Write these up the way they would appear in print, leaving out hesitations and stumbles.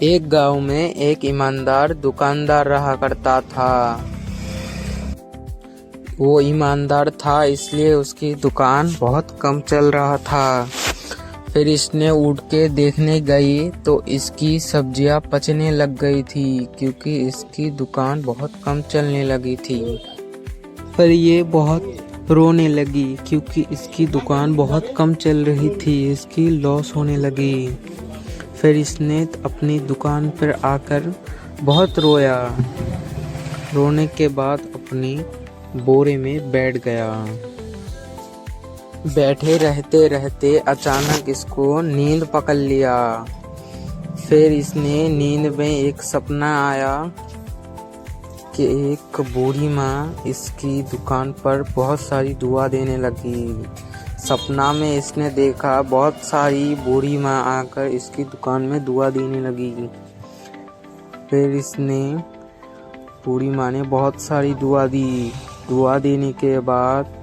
एक गांव में एक ईमानदार दुकानदार रहा करता था। वो ईमानदार था इसलिए उसकी दुकान बहुत कम चल रहा था। फिर इसने उठ के देखने गई तो इसकी सब्जियां पचने लग गई थी, क्योंकि इसकी दुकान बहुत कम चलने लगी थी। पर ये बहुत रोने लगी क्योंकि इसकी दुकान बहुत कम चल रही थी, इसकी लॉस होने लगी। फिर इसने अपनी दुकान पर आकर बहुत रोया। रोने के बाद अपनी बोरे में बैठ गया। बैठे रहते रहते अचानक इसको नींद पकड़ लिया। फिर इसने नींद में एक सपना आया कि एक बूढ़ी माँ इसकी दुकान पर बहुत सारी दुआ देने लगी। सपना में इसने देखा बहुत सारी बूढ़ी माँ आकर इसकी दुकान में दुआ देने लगी। फिर इसने बूढ़ी माँ ने बहुत सारी दुआ दी। दुआ देने के बाद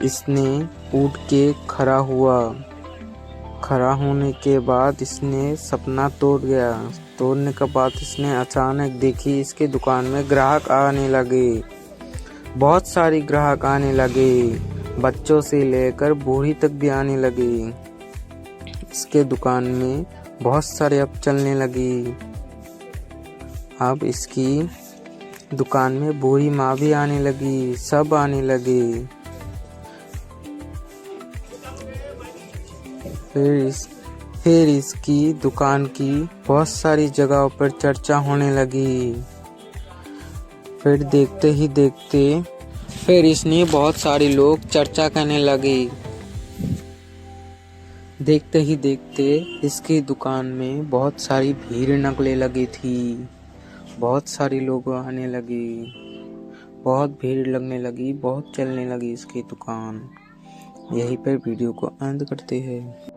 इसने उठ के खड़ा हुआ। खड़ा होने के बाद इसने सपना तोड़ गया। तोड़ने के बाद इसने अचानक देखी इसके दुकान में ग्राहक आने लगे। बहुत सारी ग्राहक आने लगे, बच्चों से लेकर बूढ़ी तक भी आने लगी। इसके दुकान में बहुत सारे अब चलने लगी। अब इसकी दुकान में बूढ़ी माँ भी आने लगी, सब आने लगे। फिर इसकी दुकान की बहुत सारी जगहों पर चर्चा होने लगी। फिर देखते ही देखते फिर इसने बहुत सारे लोग चर्चा करने लगे। देखते ही देखते इसकी दुकान में बहुत सारी भीड़ लगने लगी थी। बहुत सारे लोग आने लगे, बहुत भीड़ लगने लगी, बहुत चलने लगी इसकी दुकान। यहीं पर वीडियो को अंत करते हैं।